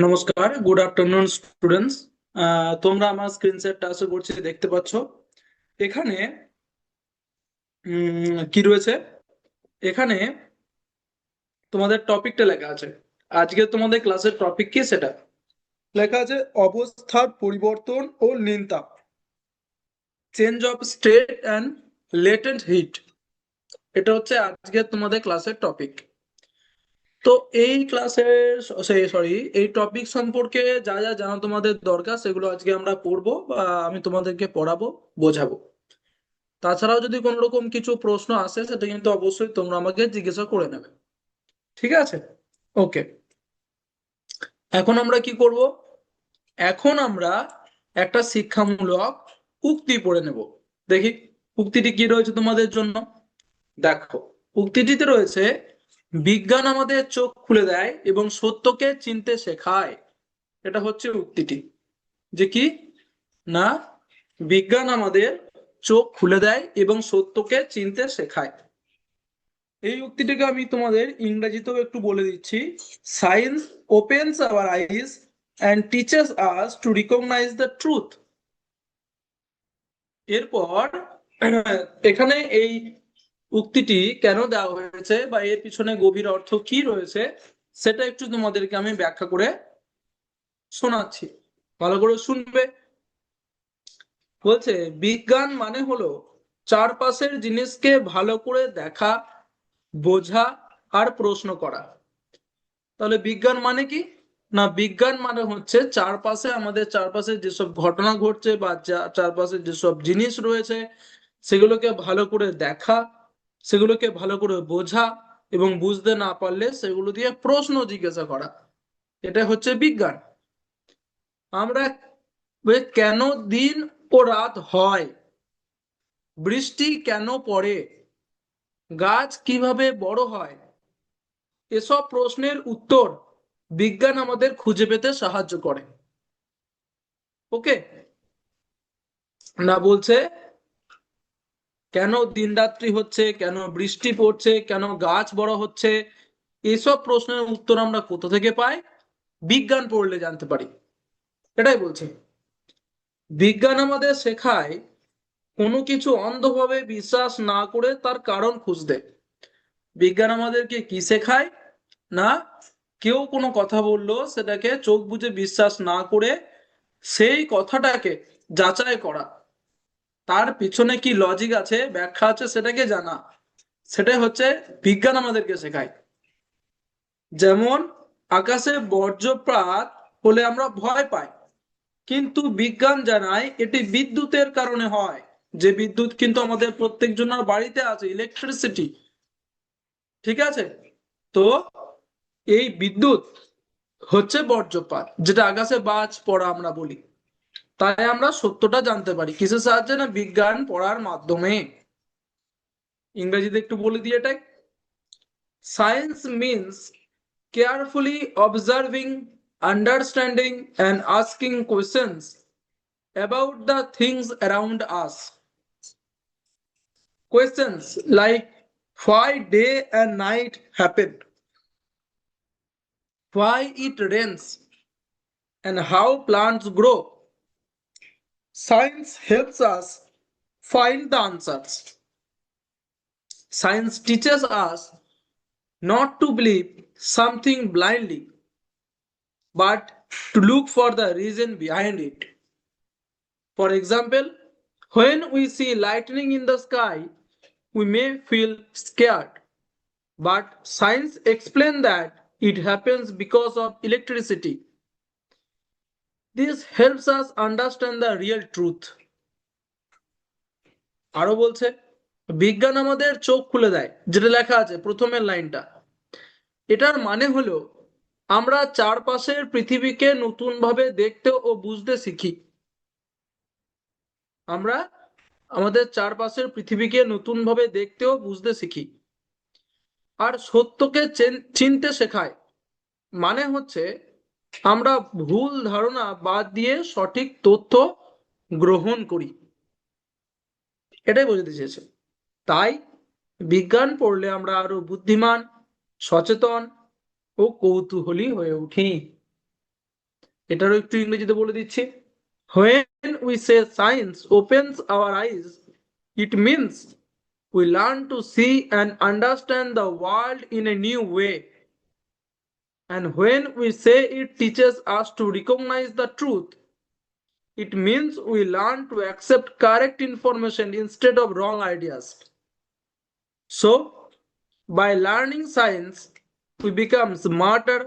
নমস্কার, good afternoon students. তোমরা আমার স্ক্রিন শেয়ারটা আশা করছি দেখতে পাচ্ছ। এখানে কি রয়েছে? এখানে তোমাদের টপিকটা লেখা আছে। আজকে তোমাদের ক্লাসের টপিক কি সেটা লেখা আছে, অবস্থার পরিবর্তন ও নিন্তাপ, change of state and latent heat. এটা হচ্ছে আজকে তোমাদের ক্লাসের টপিক। তো এই ক্লাসের সরি এই টপিক সম্পর্কে যা যা জানা তোমাদের দরকার সেগুলো আজকে আমরা পড়বো বা আমি তোমাদেরকে পড়াবো, বোঝাবো। তাছাড়াও যদি কোনো রকম কিছু প্রশ্ন আসে সেটা কিন্তু অবশ্যই তোমরা আমাকে জিজ্ঞাসা করে নেবে। ঠিক আছে? ওকে। এখন আমরা কি করব? এখন আমরা একটা শিক্ষামূলক উক্তি পড়ে নেব। দেখি উক্তিটি কি রয়েছে তোমাদের জন্য। দেখো, উক্তিটিতে রয়েছে, বিজ্ঞান আমাদের চোখ খুলে দেয় এবং সত্যকে চিনতে শেখায়। এটা হচ্ছে উক্তিটি। যে কি না, বিজ্ঞান আমাদের চোখ খুলে দেয় এবং সত্যকে চিনতে শেখায়। এই উক্তিটিকে আমি তোমাদের ইংরেজিতেও একটু বলে দিচ্ছি। Science opens our eyes and teaches us to recognise the truth. এরপর এখানে এই উক্তিটি কেন দেওয়া হয়েছে বা এর পিছনে গভীর অর্থ কি রয়েছে সেটা একটু তোমাদেরকে আমি ব্যাখ্যা করে শোনাচ্ছি, ভালো করে শুনবে। বলছে, বিজ্ঞান মানে হলো চারপাশের জিনিসকে ভালো করে দেখা, বোঝা আর প্রশ্ন করা। তাহলে বিজ্ঞান মানে কি? না, বিজ্ঞান মানে হচ্ছে চারপাশে, আমাদের চারপাশে যেসব ঘটনা ঘটছে বা চারপাশে যেসব জিনিস রয়েছে সেগুলোকে ভালো করে দেখা, সেগুলোকে ভালো করে বোঝা এবং বুঝতে না পারলে সেগুলো দিয়ে প্রশ্ন জিজ্ঞাসা করা। এটা হচ্ছে বিজ্ঞান। আমরা কেন দিন ও রাত হয়, বৃষ্টি কেন পড়ে, গাছ কিভাবে বড় হয়, এসব প্রশ্নের উত্তর বিজ্ঞান আমাদের খুঁজে পেতে সাহায্য করে। ওকে। না, বলছে কেন দিন রাত্রি হচ্ছে, কেন বৃষ্টি পড়ছে, কেন গাছ বড় হচ্ছে, এসব প্রশ্নের উত্তর আমরা কোথা থেকে পাই? বিজ্ঞান পড়লে জানতে পারি। এটাই বলছে। বিজ্ঞান আমাদের শেখায় কোনো কিছু অন্ধভাবে বিশ্বাস না করে তার কারণ খুঁজতে। বিজ্ঞান আমাদেরকে কি শেখায়? না, কেউ কোনো কথা বললো সেটাকে চোখ বুজে বিশ্বাস না করে সেই কথাটাকে যাচাই করা, তার পিছনে কি লজিক আছে, ব্যাখ্যা আছে, সেটাকে জানা। সেটাই হচ্ছে বিজ্ঞান আমাদেরকে শেখায়। যেমন আকাশে বজ্রপাত হলে আমরা ভয় পাই, কিন্তু বিজ্ঞান জানায় এটি বিদ্যুতের কারণে হয়। যে বিদ্যুৎ কিন্তু আমাদের প্রত্যেকজনের বাড়িতে আছে, ইলেকট্রিসিটি। ঠিক আছে? তো এই বিদ্যুৎ হচ্ছে বজ্রপাত, যেটা আকাশে বাজ পড়া আমরা বলি। তাই আমরা সত্যটা জানতে পারি কিসের সাহায্যে? না, বিজ্ঞান পড়ার মাধ্যমে। ইংরেজিতে একটু বলে দিয়ে এটাই। Science means carefully observing, understanding, and asking questions about the things around us. Questions like why day and night happen, why it rains, and how plants grow. Science helps us find the answers. Science teaches us not to believe something blindly, but to look for the reason behind it. For example, when we see lightning in the sky, we may feel scared, but science explains that it happens because of electricity. This helps us understand the real truth. আরো বলছে, বিজ্ঞান আমাদের চোখ খুলে দেয়, যেটা লেখা আছে প্রথমের লাইনটা। এটার মানে হলো আমরা চারপাশের পৃথিবীকে নতুন ভাবে দেখতে ও বুঝতে শিখি। আমরা আমাদের চারপাশের পৃথিবীকে নতুন ভাবে দেখতে ও বুঝতে শিখি। আর সত্যকে চিনতে শেখায়, মানে হচ্ছে আমরা ভুল ধারণা বাদ দিয়ে সঠিক তথ্য গ্রহণ করি। এটাই বোঝাতে চেয়েছে। তাই বিজ্ঞান পড়লে আমরা আরো বুদ্ধিমান, সচেতন ও কৌতূহলী হয়ে উঠি। এটারও একটু ইংরেজিতে বলে দিচ্ছি। When we say science opens our eyes, it means we learn to see and understand the world in a new way. And when we say it teaches us to recognize the truth, it means we learn to accept correct information instead of wrong ideas. So, by learning science, we become smarter,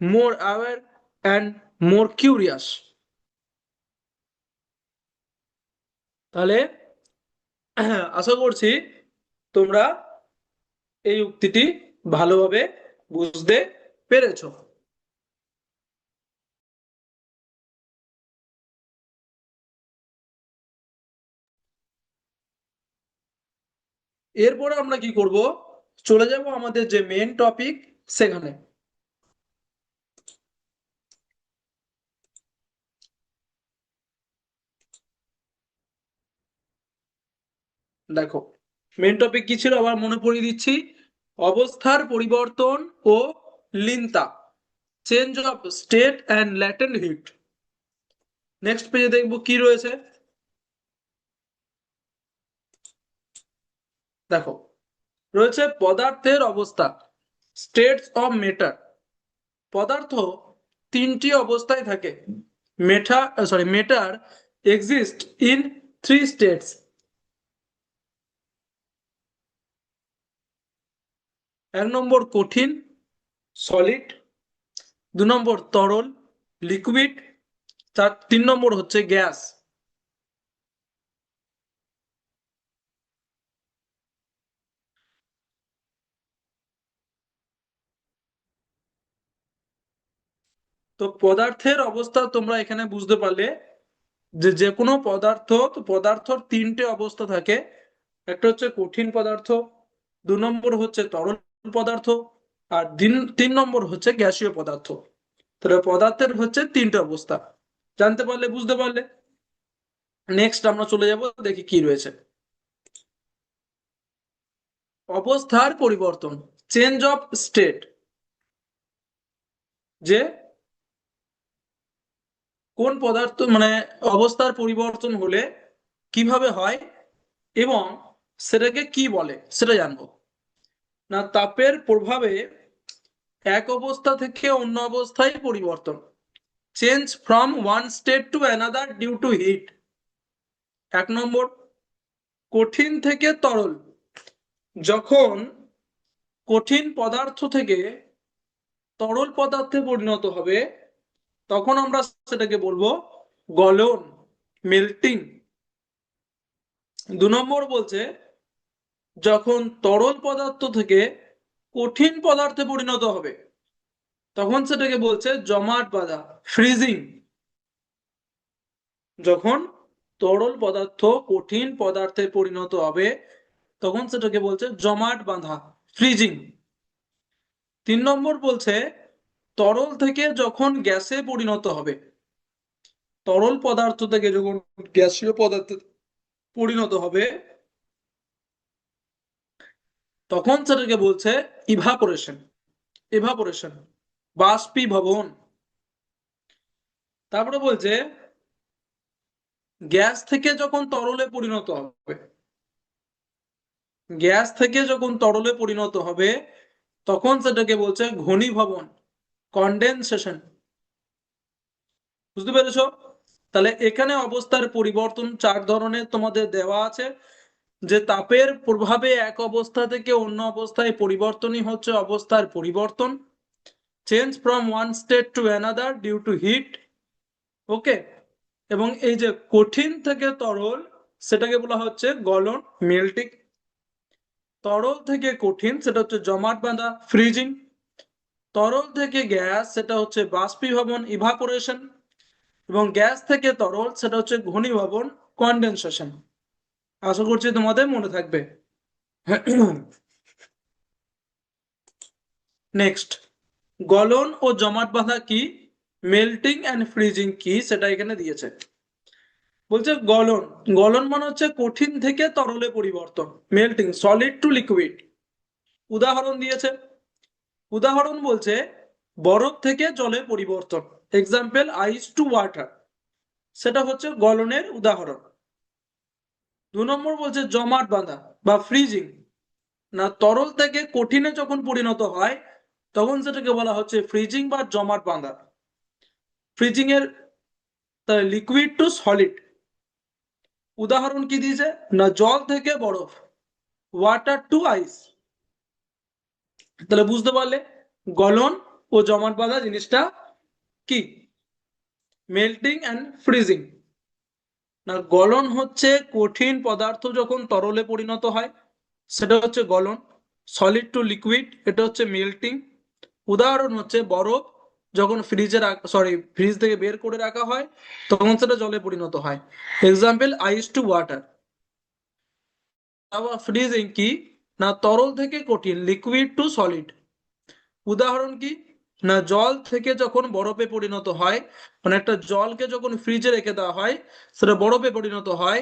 more aware, and more curious. তাহলে আশা করছি তোমরা এই উক্তিটি ভালোভাবে বুঝতে পেরেছো। এরপরে আমরা কি করব, চলে যাব আমাদের যে মেন টপিক সেখানে। দেখো মেন টপিক কি ছিল আবার মনে পড়িয়ে দিচ্ছি, অবস্থার পরিবর্তন ও লিনতা, change of state and latent heat. Next পেজে দেখবো কি রয়েছে। দেখো রয়েছে পদার্থের অবস্থা, স্টেটস অফ ম্যাটার। পদার্থ তিনটি অবস্থায় থাকে। Matter exist in three states. এক নম্বর কঠিন, সলিড। দু নম্বর তরল, লিকুইড। তিন নম্বর হচ্ছে গ্যাস। তো পদার্থের অবস্থা তোমরা এখানে বুঝতে পারলে যে যে কোনো পদার্থ, তো পদার্থর তিনটে অবস্থা থাকে। একটা হচ্ছে কঠিন পদার্থ, দু নম্বর হচ্ছে তরল পদার্থ, আর তিন নম্বর হচ্ছে গ্যাসীয় পদার্থ। তাহলে পদার্থের হচ্ছে তিনটে অবস্থা, জানতে পারলে বুঝতে পারলে। নেক্সট আমরা চলে যাব, দেখি কি রয়েছে। অবস্থার পরিবর্তন, চেঞ্জ অফ স্টেট, যে কোন পদার্থ মানে অবস্থার পরিবর্তন হলে কিভাবে হয় এবং সেটাকে কি বলে সেটা জানবো। না, তাপের প্রভাবে এক অবস্থা থেকে অন্য অবস্থায় পরিবর্তন, change from one state to another due to heat. এক নম্বর কঠিন থেকে তরল, যখন কঠিন পদার্থ থেকে তরল পদার্থে পরিণত হবে তখন আমরা সেটাকে বলবো গলন, মেল্টিং। দু নম্বর বলছে যখন তরল পদার্থ থেকে কঠিন পদার্থে পরিণত হবে তখন সেটাকে বলছে জমাট বাঁধা, ফ্রিজিং। যখন তরল পদার্থ কঠিন পদার্থে পরিণত হবে তখন সেটাকে বলছে জমাট বাঁধা, ফ্রিজিং। তিন নম্বর বলছে তরল থেকে যখন গ্যাসে পরিণত হবে, তরল পদার্থ থেকে যখন গ্যাসীয় পদার্থে পরিণত হবে তখন সেটাকে বলছে ইভাপোরেশন, ইভাপোরেশন, বাষ্পীভবন। তারপরে বলছে গ্যাস থেকে যখন তরলে পরিণত হবে, গ্যাস থেকে যখন তরলে পরিণত হবে তখন সেটাকে বলছে ঘনীভবন, কন্ডেনসেশন। বুঝতে পেরেছো? তাহলে এখানে অবস্থার পরিবর্তন চার ধরনের তোমাদের দেওয়া আছে, যে তাপের প্রভাবে এক অবস্থা থেকে অন্য অবস্থায় পরিবর্তনই হচ্ছে অবস্থার পরিবর্তন, change from one state to another due to heat. Okay, এবং এই যে কঠিন থেকে তরল সেটাকে বলা হচ্ছে গলন, মেল্টিং। তরল থেকে কঠিন সেটা হচ্ছে জমাট বাঁধা, ফ্রিজিং। তরল থেকে গ্যাস সেটা হচ্ছে বাষ্পীভবন, ইভাপোরেশন। এবং গ্যাস থেকে তরল সেটা হচ্ছে ঘনীভবন, কন্ডেনসেশন। আশা করছি তোমাদের মনে থাকবে। নেক্সট, গলন ও জমাট বাঁধা কি, মেল্টিং এন্ড ফ্রিজিং কি সেটা এখানে দিয়েছে। বলছে গলন, গলন মানে হচ্ছে কঠিন থেকে তরলে পরিবর্তন, মেল্টিং সলিড টু লিকুইড। উদাহরণ দিয়েছে, উদাহরণ বলছে বরফ থেকে জলে পরিবর্তন, এক্সাম্পল আইস টু ওয়াটার, সেটা হচ্ছে গলনের উদাহরণ। 2 নম্বর বলছে জমাট বাঁধা বা ফ্রিজিং, না তরল থেকে কঠিনে যখন পরিণত হয় তখন সেটাকে বলা হচ্ছে ফ্রিজিং বা জমাট বাঁধা। ফ্রিজিং এর লিকুইড টু সলিড, উদাহরণ কি দিয়েছে না জল থেকে বরফ, ওয়াটার টু আইস। তাহলে বুঝতে পারলে গলন ও জমাট বাঁধা জিনিসটা কি। মেল্টিং অ্যান্ড ফ্রিজিং, না গলন হচ্ছে কঠিন পদার্থ যখন তরলে পরিণত হয় সেটা হচ্ছে গলন। সলিড টু লিকুইড, এটা হচ্ছে মেল্টিং। উদাহরণ হচ্ছে বরফ যখন ফ্রিজ থেকে বের করে রাখা হয় তখন সেটা জলে পরিণত হয়। এক্সাম্পল আইস টু ওয়াটার। আবার ফ্রিজিং কি না তরল থেকে কঠিন, লিকুইড টু সলিড। উদাহরণ কি না জল থেকে যখন বরফে পরিণত হয়, মানে একটা জলকে যখন ফ্রিজে রেখে দেওয়া হয় সেটা বরফে পরিণত হয়।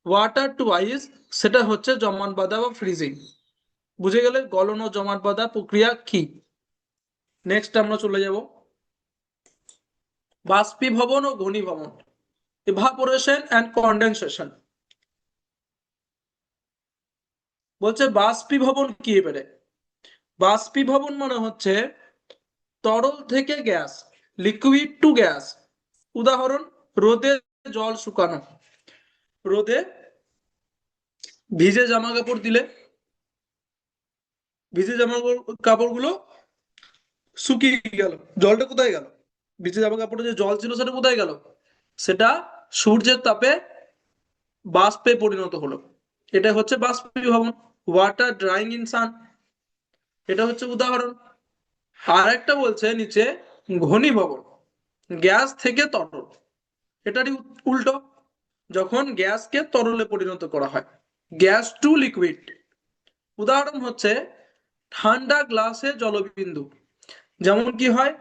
ওয়াটার টু আইস, সেটা হচ্ছে জমাট বাঁধা বা ফ্রিজিং। বুঝে গেলে গলন ও জমাট বাঁধা প্রক্রিয়া কি। নেক্সট আমরা চলে যাব বাষ্পীভবন ও ঘনীভবন, ইভাপোরেশন অ্যান্ড কনডেনসেশন। বলছে বাষ্পীভবন কি এবারে। বাষ্পীভবন মানে হচ্ছে তরল থেকে গ্যাস, লিকুইড টু গ্যাস। উদাহরণ রোদে জল শুকানো, রোদে ভিজে জামা কাপড় দিলে ভিজে জামা কাপড়গুলো শুকিয়ে গেল, জলটা কোথায় গেল, ভিজে জামা কাপড়ে যে জল ছিল সেটা কোথায় গেল, সেটা সূর্যের তাপে বাষ্পে পরিণত হলো, এটা হচ্ছে বাষ্পীভবন। ওয়াটার ড্রাইং ইন সান, এটা হচ্ছে উদাহরণ। আর একটা বলছে নিচে ঘনীভবন, গ্যাস থেকে তরল, এটারই উল্টো, যখন গ্যাসকে তরলে পরিণত করা হয়, গ্যাস টু লিকুইড। উদাহরণ হচ্ছে ঠান্ডা গ্লাসে জলবিন্দু। যেমন কি হয়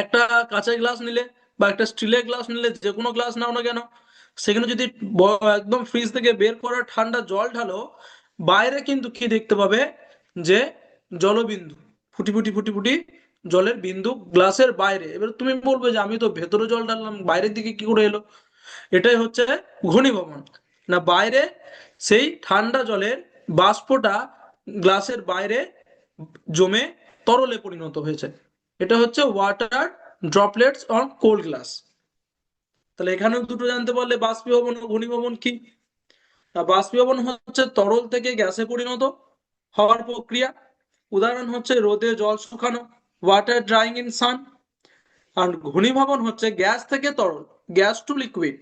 একটা কাঁচের গ্লাস নিলে বা একটা স্টিলের গ্লাস নিলে, যে কোনো গ্লাস নাও না কেন, সেখানে যদি একদম ফ্রিজ থেকে বের করা ঠান্ডা জল ঢালো, বাইরে কিন্তু কি দেখতে পাবে যে জলবিন্দু, ফুটি ফুটি ফুটি ফুটি জলের বিন্দু গ্লাসের বাইরে। এবার তুমি বলবে যে আমি তো ভেতরে জল ঢাললাম, বাইরের দিকে কি করে এলো। এটাই হচ্ছে ঘনীভবন, না বাইরে সেই ঠান্ডা জলের বাষ্পটা গ্লাসের বাইরে জমে তরলে পরিণত হয়েছে। এটা হচ্ছে water droplets on cold glass. তাহলে এখানেও দুটো জানতে পারলে বাষ্পীভবন ও ঘনীভবন কি। বাষ্পীভবন হচ্ছে তরল থেকে গ্যাসে পরিণত হওয়ার প্রক্রিয়া। উদাহরণ হচ্ছে রোদে জল শুকানো, ওয়াটার ড্রাইং ইন সান। আর ঘনীভবন হচ্ছে গ্যাস থেকে তরল, গ্যাস টু লিকুইড।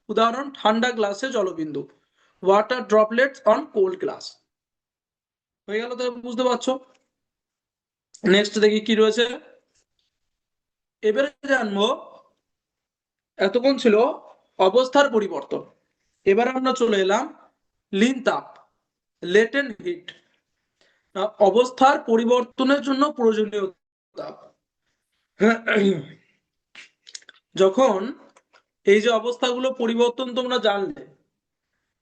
উদাহরণ ঠান্ডা গ্লাসে জলবিন্দু, water droplets on cold glass. হয়ে গেল, তাহলে বুঝতে পারছো। নেক্সট দেখি কি রয়েছে। এবারে জানবো, এতক্ষণ ছিল অবস্থার পরিবর্তন, এবার আমরা চলে এলাম লিন তাপ, লেটেন্ট হিট, অবস্থার পরিবর্তনের জন্য প্রয়োজনীয় তাপ। যখন এই যে অবস্থাগুলো পরিবর্তন তোমরা জানলে,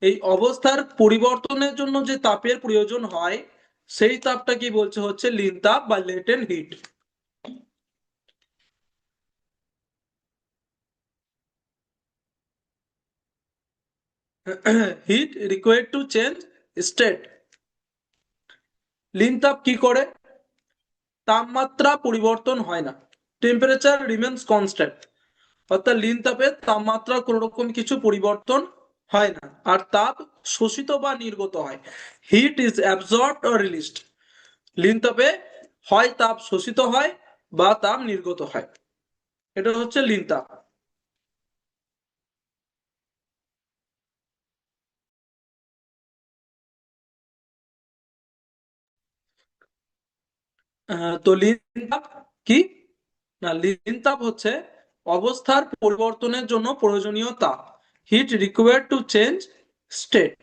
এই অবস্থার পরিবর্তনের জন্য যে তাপের প্রয়োজন হয় সেই তাপটা কি বলছে হচ্ছে লিন তাপ বা latent heat. Heat required to change state. লিন তাপ কি করে, তাপমাত্রা পরিবর্তন হয় না, টেম্পারেচার রিমেন্স কনস্ট্যান্ট। অর্থাৎ লিন তাপে তাপমাত্রা কোন রকম কিছু পরিবর্তন হয় না, আর তাপ শোষিত বা নির্গত হয়। Heat is absorbed or released. লিন তাপে হয় তাপ শোষিত হয় বা তাপ নির্গত হয়, এটা হচ্ছে লিন তাপ। তো লিন তাপ কি না, লিন তাপ হচ্ছে অবস্থার পরিবর্তনের জন্য প্রয়োজনীয় তাপ। Heat required to change state,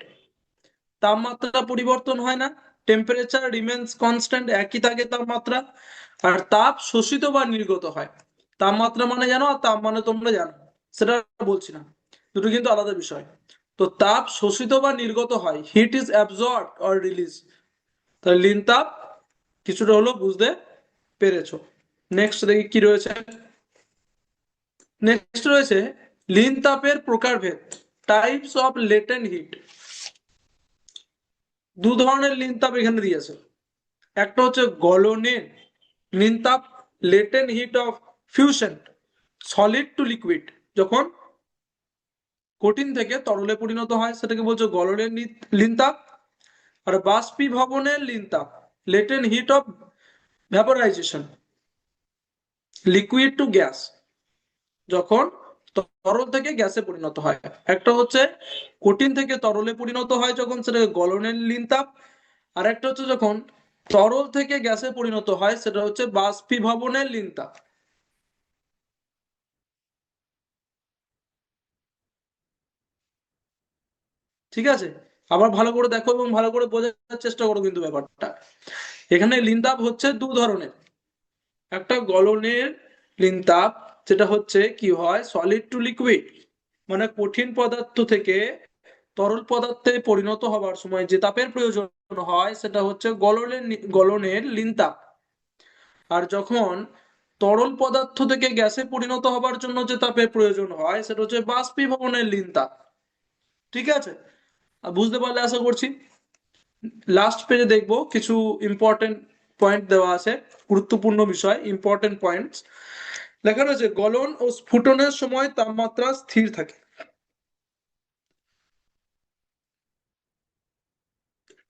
তাপমাত্রা পরিবর্তন হয় না, টেম্পারেচার রিমেন্স কনস্ট্যান্ট, একই থাকে তাপমাত্রা, আর তাপ শোষিত বা নির্গত হয়। তাপমাত্রা মানে জানো আর তাপ মানে তোমরা জানো, সেটা বলছি না, দুটো কিন্তু আলাদা বিষয়। তো তাপ শোষিত বা নির্গত হয়, heat is absorbed or release. তাহলে লিন তাপ কিছুটা হলো বুঝতে পেরেছো। নেক্সট দেখি কি রয়েছে। নেক্সট রয়েছে লিন তাপের প্রকারভেদ, টাইপস অফ লেটেন্ট হিট। দু ধরনের লিন তাপ এখানে দিয়েছে। একটা হচ্ছে গলনের লিন তাপ, latent heat of fusion, solid to liquid, যখন কঠিন থেকে তরলে পরিণত হয় সেটাকে বলছে গলনের লিন তাপ। আর বাষ্পীভবনের লিন তাপ, latent heat of vaporisation, liquid to gas, যখন তরল থেকে গ্যাসে পরিণত হয়। একটা হচ্ছে কঠিন থেকে তরলে পরিণত হয় যখন, সেটাকে গলনের লিন তাপ। আর একটা হচ্ছে যখন তরল থেকে গ্যাসে পরিণত হয়, সেটা হচ্ছে বাষ্পীভবনের লিন তাপ। ঠিক আছে, আবার ভালো করে দেখো এবং ভালো করে বোঝার চেষ্টা করো কিন্তু ব্যাপারটা। এখানে লিন তাপ হচ্ছে দু ধরনের। একটা গলনের লিন তাপ, যেটা হচ্ছে কি হয় সলিড টু লিকুইড, মানে কঠিন পদার্থ থেকে তরল পদার্থে পরিণত হবার সময় যে তাপের প্রয়োজন হয় সেটা হচ্ছে গলনের লিন তাপ। আর যখন তরল পদার্থ থেকে গ্যাসে পরিণত হবার জন্য যে তাপের প্রয়োজন হয় সেটা হচ্ছে বাষ্পীভবনের লিন তাপ। ঠিক আছে, বুঝতে পারলে আশা করছি। লাস্ট পেজে দেখবো কিছু ইম্পর্টেন্ট পয়েন্ট দেওয়া আছে, গুরুত্বপূর্ণ বিষয়, ইম্পর্টেন্ট পয়েন্টস লেখা রয়েছে। গলন ও স্ফুটনের সময় তাপমাত্রা স্থির থাকে।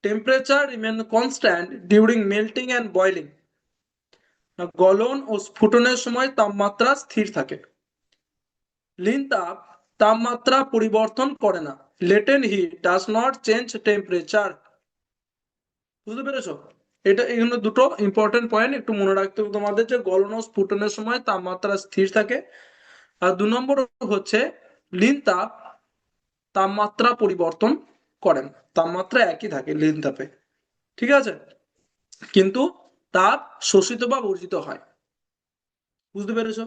Temperature remain constant during melting and boiling. গলন ও স্ফুটনের সময় তাপমাত্রা স্থির থাকে। লিন তাপ তাপমাত্রা পরিবর্তন করে না। Latent heat does not change temperature. বুঝতে পেরেছো? এটা এখানে দুটো ইম্পর্টেন্ট পয়েন্ট একটু মনে রাখতে হবে তোমাদের, যে গলন ও স্ফুটনের সময় তাপমাত্রা স্থির থাকে। আর দু নম্বর হচ্ছে লিন তাপ তাপমাত্রা পরিবর্তন করে না, তাপমাত্রা একই থাকে লিন তাপে। ঠিক আছে, কিন্তু তাপ শোষিত বা বর্জিত হয়। বুঝতে পেরেছো?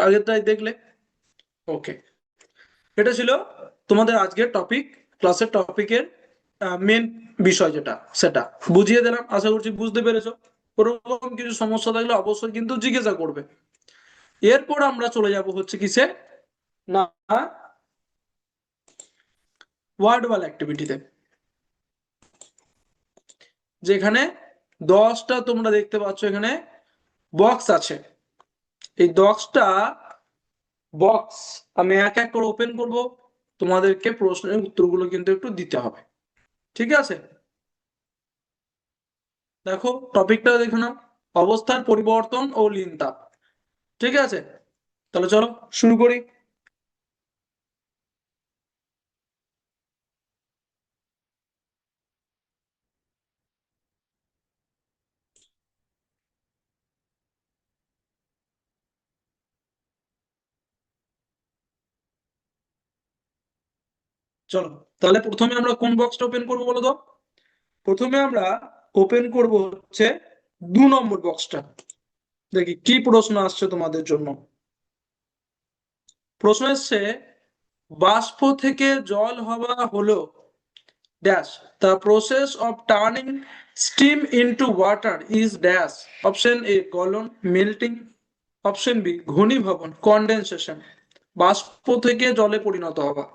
আগেরটাই দেখলে। ওকে, এটা ছিল তোমাদের আজকের টপিক, ক্লাসের টপিকের মেন বিষয় যেটা, সেটা বুঝিয়ে দিলাম। আশা করছি বুঝতে পেরেছো। ওরকম কিছু সমস্যা থাকলে অবশ্যই কিন্তু জিজ্ঞাসা করবে। এরপর আমরা চলে যাব হচ্ছে কিসে না, ওয়ার্ড ওয়াল অ্যাক্টিভিটিতে, যেখানে 10টা তোমরা দেখতে পাচ্ছ এখানে বক্স আছে। এই 10টা বক্স আমি এক এক করে ওপেন করব, তোমাদেরকে প্রশ্নের উত্তরগুলো কিন্তু একটু দিতে হবে। ঠিক আছে, দেখো টপিকটা দেখো না, অবস্থার পরিবর্তন ও লিন তাপ। ঠিক আছে, তাহলে চলো শুরু করি। চলো, তাহলে প্রথমে আমরা কোন বক্সটা ওপেন করবো বলো তো? প্রথমে আমরা ওপেন করব হচ্ছে 2 নম্বর বক্সটা। দেখি কি প্রশ্ন আসছে তোমাদের জন্য। প্রশ্ন এসছে, বাষ্প থেকে জল হওয়া হলো dash, the process of turning steam into water is dash. Option A গলন, মেল্টিং। অপশন বি ঘনীভবন, কন্ডেনসেশন। বাষ্প থেকে জলে পরিণত হওয়া।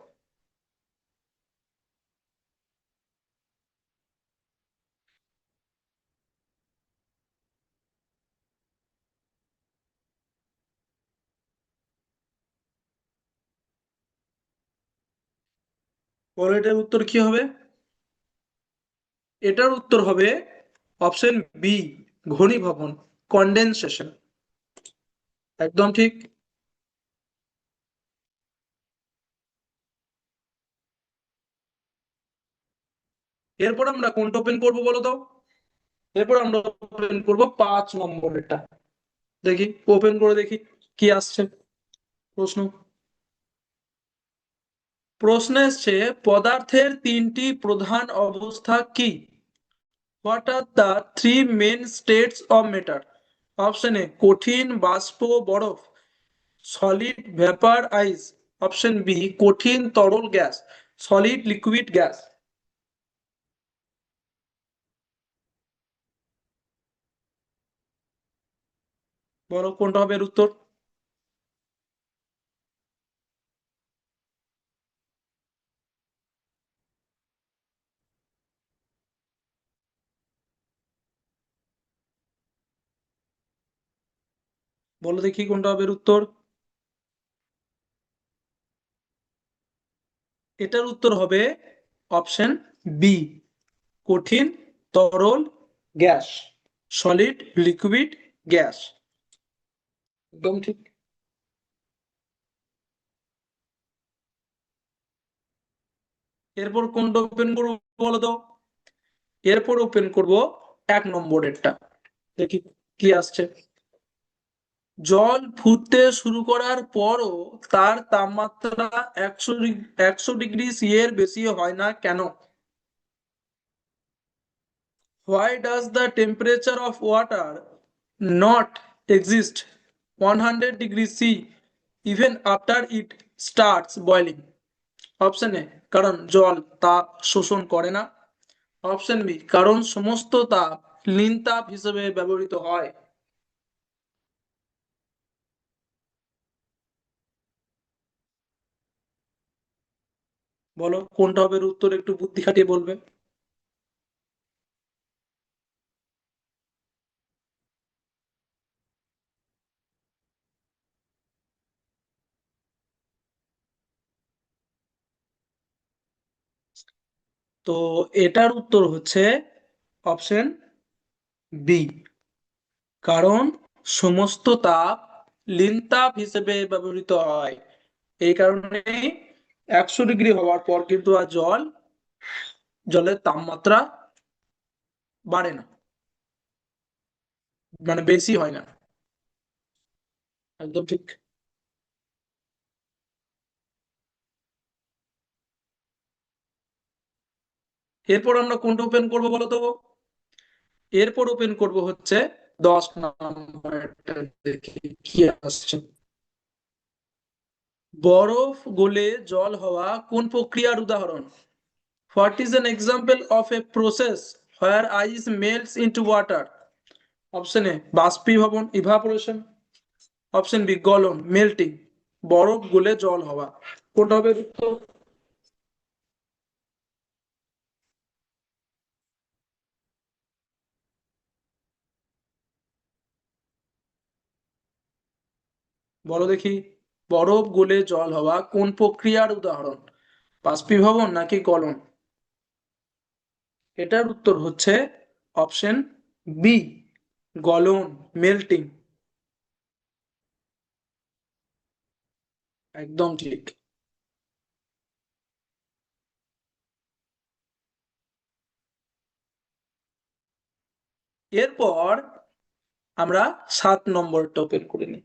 বলো এটার উত্তর কি হবে? এটার উত্তর হবে অপশন বি, ঘনীভবন, কন্ডেনসেশন। একদম ঠিক। এরপর আমরা কোনটা ওপেন করবো বলো তো? এরপর আমরা ওপেন করবো 5 নম্বরেরটা। দেখি ওপেন করে দেখি কি আসছে প্রশ্ন। প্রশ্ন এসছে, পদার্থের 3টি প্রধান অবস্থা কি? What are the 3 main states of matter? Option A কঠিন বাষ্প বরফ, solid vapour ice. Option B কঠিন তরল গ্যাস, সলিড লিকুইড গ্যাস। বলো কোনটা হবে এর উত্তর? বলো দেখি কোনটা হবে এর উত্তর? এটার উত্তর হবে অপশন বি, কঠিন, তরল, গ্যাস, সলিড, লিকুইড, গ্যাস। একদম ঠিক। এরপর কোনটা ওপেন করবো বলো তো? এরপর ওপেন করব 1 নম্বরেরটা। দেখি কি আসছে। জল ফুটতে শুরু করার পরও তার তাপমাত্রা 100 ডিগ্রি সি এর বেশি হয় না কেন? Why does the temperature of water not exist 100 degrees C even after it starts boiling? Option A, কারণ জল তাপ শোষণ করে না। অপশন বি, কারণ সমস্ত তাপ লীন তাপ হিসেবে ব্যবহৃত হয়। বলো কোনটা হবে এর উত্তর, একটু বুদ্ধি খাটিয়ে বলবে। তো এটার উত্তর হচ্ছে অপশন বি, কারণ সমস্ত তাপ লীন তাপ হিসেবে ব্যবহৃত হয়। এই কারণে 100 ডিগ্রি হওয়ার পর কিন্তু আর জলের তাপমাত্রা বাড়ে না, মানে বেশি হয় না। একদম ঠিক। এরপর আমরা কোনটা ওপেন করবো বলো তো? এরপর ওপেন করব হচ্ছে 10 নম্বরটা। দেখি কি আসছে। বরফ গলে জল হওয়া কোন প্রক্রিয়ার উদাহরণ? What is an example of a process where ice melts into water? Option A বাষ্পীভবন, ইভাপোরেশন। অপশন বি গলন, মেল্টিং। বরফ গলে জল হওয়া। কোনটা হবে উত্তর? বলো দেখি, বরফ গলে জল হওয়া কোন প্রক্রিয়ার উদাহরণ? বাষ্পীভবন নাকি গলন? এটার উত্তর হচ্ছে অপশন বি, গলন, মেল্টিং। একদম ঠিক। এরপর আমরা 7 নম্বরটা ওপেন করে নিই,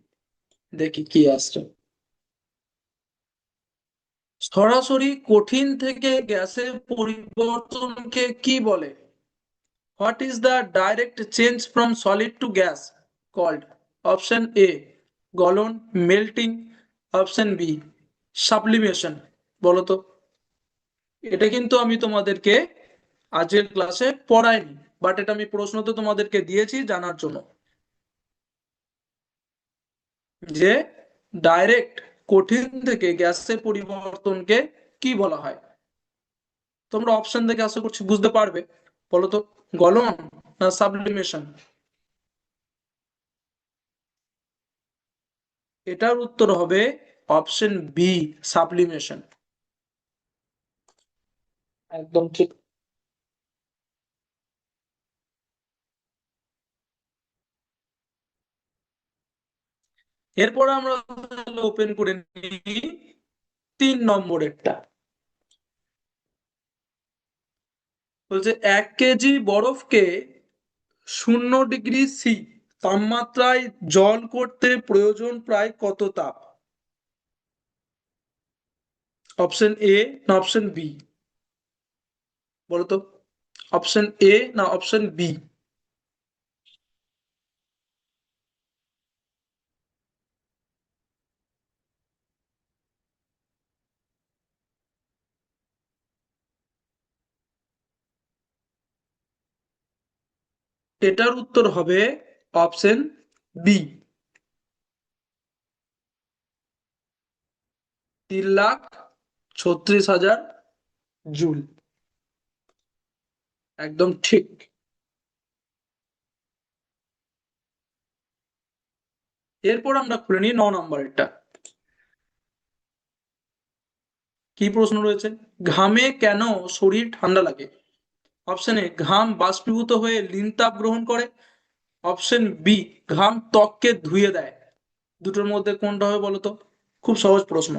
দেখি কি আসছে। সরাসরি কঠিন থেকে গ্যাসে পরিবর্তনকে কি বলে? What is the direct change from solid to gas called? Option A গলন, মেল্টিং। Option B sublimation. বলো তো। এটা কিন্তু আমি তোমাদেরকে আজকের ক্লাসে পড়াইনি, বাট এটা আমি প্রশ্ন তো তোমাদেরকে দিয়েছি জানার জন্য, যে ডাইরেক্ট কঠিন থেকে গ্যাসে পরিবর্তনকে কি বলা হয়। তোমরা অপশন দেখে আশা করছি বুঝতে পারবে। বলো তো, গলন না সাবলিমেশন? এটার উত্তর হবে অপশন বি, সাবলিমেশন। একদম ঠিক। এরপর আমরা ওপেন করে নিই 3 নম্বরেরটা। বলছে 1 কেজি বরফকে 0 ডিগ্রি সি তাপমাত্রায় জল করতে প্রয়োজন প্রায় কত তাপ? অপশন এ না অপশন বি? বলতো, অপশন এ না অপশন বি? এটার উত্তর হবে অপশন বি, 3,36,000 জুল। একদম ঠিক। এরপর আমরা খুলে নিই 9 নম্বরেরটা। কি প্রশ্ন রয়েছে? ঘামে কেন শরীর ঠান্ডা লাগে? অপশন এ, ঘাম বাষ্পীভূত হয়ে লিনতাপ গ্রহণ করে। অপশন বি, ঘাম ত্বককে ধুয়ে দেয়। দুটোর মধ্যে কোনটা হবে বলো তো? খুব সহজ প্রশ্ন।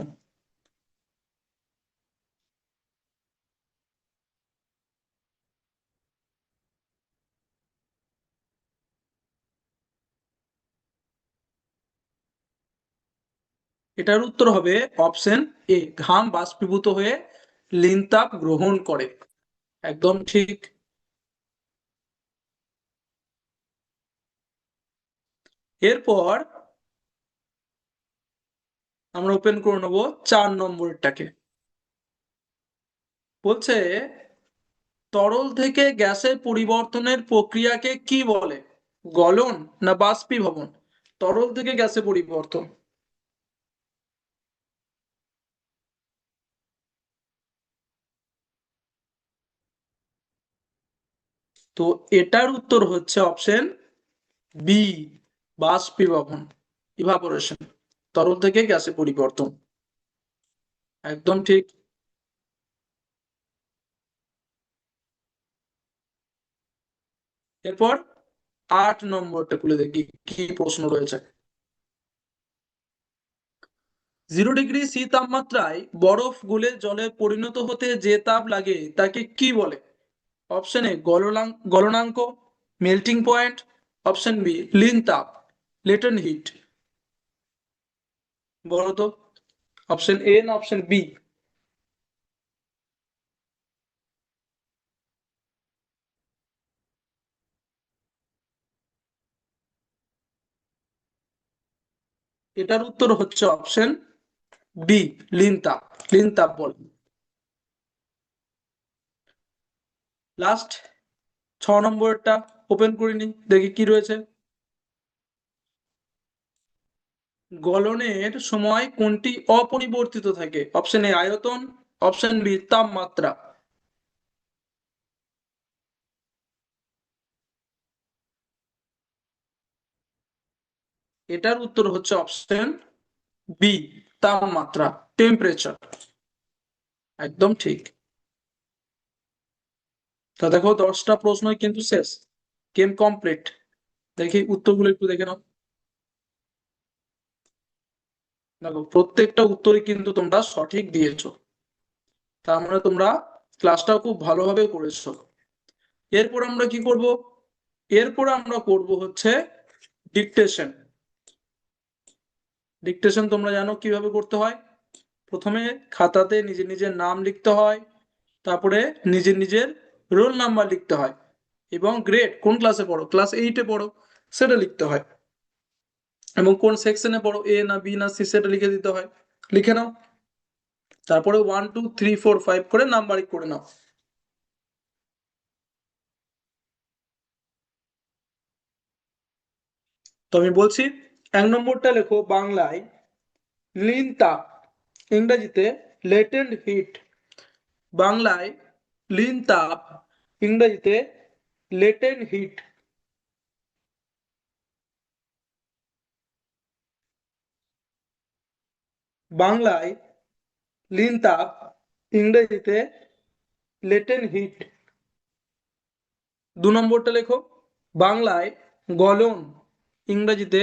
এটার উত্তর হবে অপশন এ, ঘাম বাষ্পীভূত হয়ে লিনতাপ গ্রহণ করে। একদম ঠিক। এরপর আমরা ওপেন করে নেবো 4 নম্বরটাকে। বলছে তরল থেকে গ্যাসে পরিবর্তনের প্রক্রিয়াকে কি বলে? গলন না বাষ্পীভবন? তরল থেকে গ্যাসে পরিবর্তন। তো এটার উত্তর হচ্ছে অপশন বি, বাষ্পীভবন, ইভাপোরেশন। তরল থেকে গ্যাসে পরিবর্তন। একদম ঠিক। এরপর 8 নম্বরটা খুলে দেখি কি প্রশ্ন রয়েছে। 0 ডিগ্রি সি তাপমাত্রায় বরফ গলে জলে পরিণত হতে যে তাপ লাগে তাকে কি বলে? অপশন এ, গলনাঙ্ক, মেল্টিং পয়েন্ট। অপশন বি, লিন তাপ, লেটেন্ট হিট। বলো তো, অপশন এ না অপশন বি? এটার উত্তর হচ্ছে অপশন বি, লিন তাপ। লিন তাপ বলে। লাস্ট 6 নম্বরটা ওপেন করে নি, দেখি কি রয়েছে। গলনের সময় কোনটি অপরিবর্তিত থাকে? অপশন এ, আয়তন। অপশন বি, তাপমাত্রা। এটার উত্তর হচ্ছে অপশন বি, তাপমাত্রা, টেম্পারেচার। একদম ঠিক। তা দেখো 10টা প্রশ্নই কিন্তু শেষ, গেম কমপ্লিট। দেখি উত্তরগুলো একটু দেখে নাও। দেখো প্রত্যেকটা উত্তরই কিন্তু তোমরা সঠিক দিয়েছো, তার মানে তোমরা ক্লাসটাও খুব ভালোভাবে করেছো। এরপর আমরা কি করব? এরপর আমরা করব হচ্ছে ডিকটেশন। ডিকটেশন তোমরা জানো কিভাবে করতে হয়। প্রথমে খাতাতে নিজের নিজের নাম লিখতে হয়, তারপরে নিজের নিজের রোল নাম্বার লিখতে হয়, এবং গ্রেড, কোন ক্লাসে পড়ো, ক্লাস 8-এ পড়ো, সেটা লিখতে হয়, এবং কোন সেকশনে পড়ো, এ না বি না সি, সেটা লিখে দিতে হয়। লিখে নাও। তারপরে 1 2 3 4 5 করে নাম্বারিং করে নাও। তো আমি বলছি, 1 নম্বরটা লেখো বাংলায় লিন তাপ, ইংরেজিতে লেটেন্ট হিট। বাংলায় লিন তাপ, ইংরেজিতে লেটেন্ট হিট। বাংলায় লিন তাপ, ইংরেজিতে লেটেন্ট হিট। 2 নম্বরটা লেখো বাংলায় গলন, ইংরেজিতে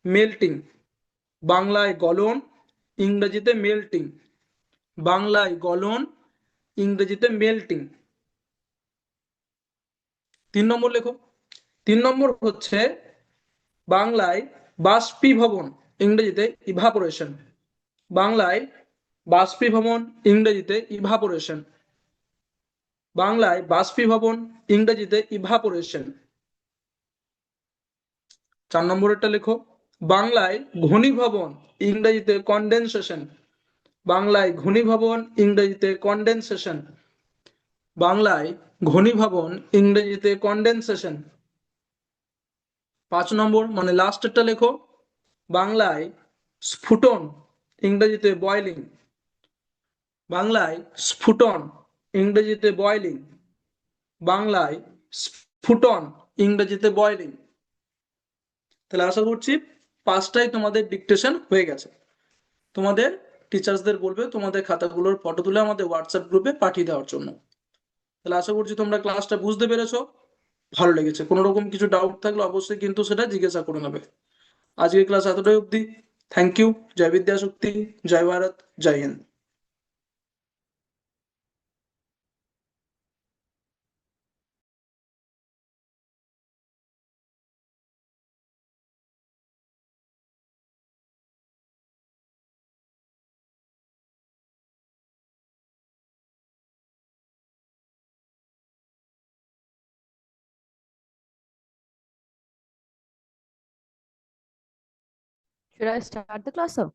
মেল্টিং। বাংলায় গলন, ইংরেজিতে মেল্টিং। বাংলায় গলন, ইংরেজিতে মেল্টিং। 3 নম্বর লেখো। 3 নম্বর হচ্ছে বাংলায় বাষ্পীভবন, ইংরেজিতে ইভাপোরেশন। বাংলায় বাষ্পীভবন, ইংরেজিতে ইভাপোরেশন। বাংলায় বাষ্পীভবন, ইংরেজিতে ইভাপোরেশন। 4 নম্বরেরটা লেখো বাংলায় ঘনীভবন, ইংরেজিতে কনডেনসেশন। বাংলায় ঘনীভবন, ইংরেজিতে কনডেনসেশন। বাংলায় ঘনীভবন, ইংরেজিতে কনডেনসেশন। 5 নম্বর মানে লাস্টেরটা লেখো বাংলায় স্ফুটন, ইংরেজিতে বয়লিং, বাংলায় স্ফুটন, ইংরেজিতে বয়লিং, বাংলায় স্ফুটন, ইংরেজিতে বয়লিং। তাহলে আশা করছি পাঁচটাই তোমাদের ডিকটেশন হয়ে গেছে। তোমাদের টিচার্সদের বলবে তোমাদের খাতাগুলোর ফটো তুলে আমাদের হোয়াটসঅ্যাপ গ্রুপে পাঠিয়ে দেওয়ার জন্য। তাহলে আশা করছি তোমরা ক্লাসটা বুঝতে পেরেছো, ভালো লেগেছে। কোনো রকম কিছু ডাউট থাকলে অবশ্যই কিন্তু সেটা জিজ্ঞাসা করে নেবে। আজকের ক্লাস এতটাই অবধি। Thank you. জয় বিদ্যা শক্তি, জয় ভারত, জয় Hind. Should I start the class, sir?